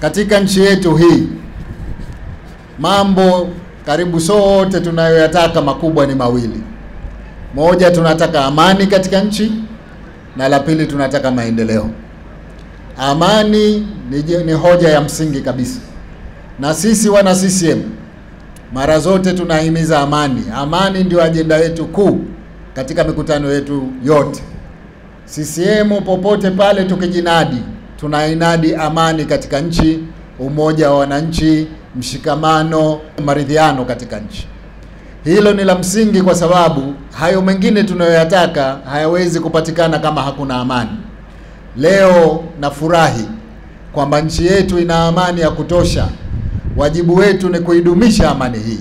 katika nchi yetu hii mambo karibu sote tunayoyataka makubwa ni mawili. Moja, tunataka amani katika nchi, na la pili tunataka maendeleo. Amani ni hoja ya msingi kabisa. Na sisi wana CCM mara zote tunahimiza amani. Amani ndio ajenda yetu kuu katika mikutano yetu yote. CCM popote pale tukijinadi, tunainadi amani katika nchi, umoja wa wananchi, mshikamano, maridhiano katika nchi. Hilo ni la msingi kwa sababu hayo mengine tunayoyataka hayawezi kupatikana kama hakuna amani. Leo nafurahi kwamba nchi yetu ina amani ya kutosha. Wajibu wetu ni kuidumisha amani hii.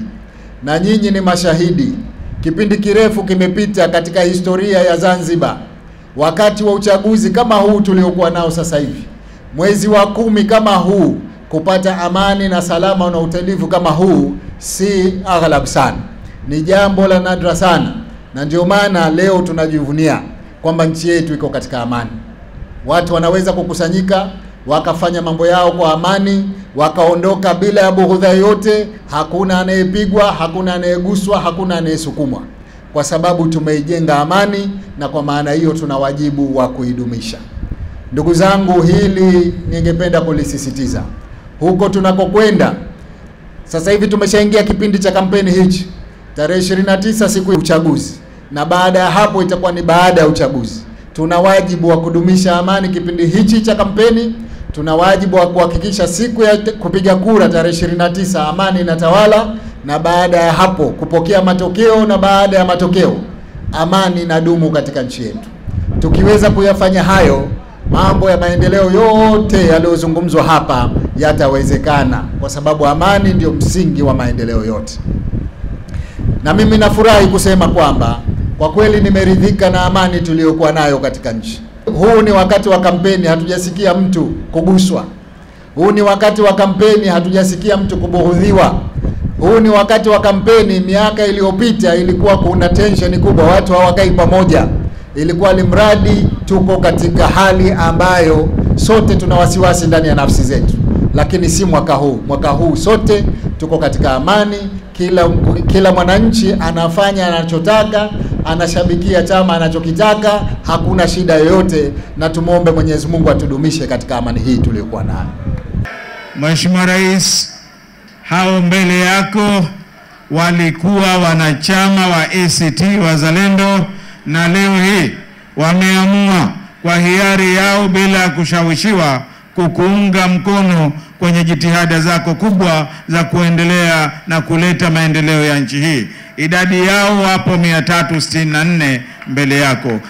Na nyinyi ni mashahidi. Kipindi kirefu kimepita katika historia ya Zanzibar. Wakati wa uchaguzi kama huu tuliokuwa nao sasa hivi, mwezi wa 10 kama huu, kupata amani na salama na utulivu kama huu si aghlab sana. Ni jambo la nadra sana. Na ndio maana leo tunajivunia kwamba nchi yetu iko katika amani. Watu wanaweza kukusanyika, wakafanya mambo yao kwa amani, wakaondoka bila ya bughudha yote. Hakuna anayepigwa, hakuna anayeguswa, hakuna anayesukumwa, kwa sababu tumeijenga amani, na kwa maana hiyo tuna wajibu wa kuidumisha. Ndugu zangu, hili ningependa kulisisitiza. Huko tunakokwenda sasa hivi tumeshaingia kipindi cha kampeni hichi. Tarehe 29 siku ya uchaguzi, na baada ya hapo itakuwa ni baada ya uchaguzi. Tuna wajibu wa kudumisha amani kipindi hichi cha kampeni. Tuna wajibu wa kuhakikisha siku ya kupiga kura tarehe 29 amani inatawala, na baada ya hapo kupokea matokeo, na baada ya matokeo amani inadumu katika nchi yetu. Tukiweza kuyafanya hayo, mambo ya maendeleo yote yaliyozungumzwa hapa yatawezekana, kwa sababu amani ndio msingi wa maendeleo yote. Na mimi nafurahi kusema kwamba kwa kweli nimeridhika na amani tuliyokuwa nayo katika nchi. Huu ni wakati wa kampeni, hatujasikia mtu kuguswa. Huu ni wakati wa kampeni, hatujasikia mtu kubughudhiwa. Huu ni wakati wa kampeni. Miaka iliyopita ilikuwa kuna tension kubwa, watu hawakai pamoja. Ilikuwa limradi tuko katika hali ambayo sote tuna wasiwasi ndani ya nafsi zetu. Lakini si mwaka huu. Mwaka huu sote tuko katika amani. Kila mwananchi anafanya anachotaka, anashabikia chama anachokitaka, hakuna shida yoyote, na tumuombe Mwenyezi Mungu atudumishe katika amani hii tuliyokuwa nayo. Mheshimiwa Rais, hao mbele yako walikuwa wanachama wa ACT Wazalendo, na leo hii wameamua kwa hiari yao bila kushawishiwa kukuunga mkono kwenye jitihada zako kubwa za kuendelea na kuleta maendeleo ya nchi hii. Idadi yao wapo 364 mbele yako.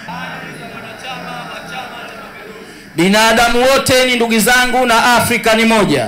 Binadamu wote ni ndugu zangu na Afrika ni moja.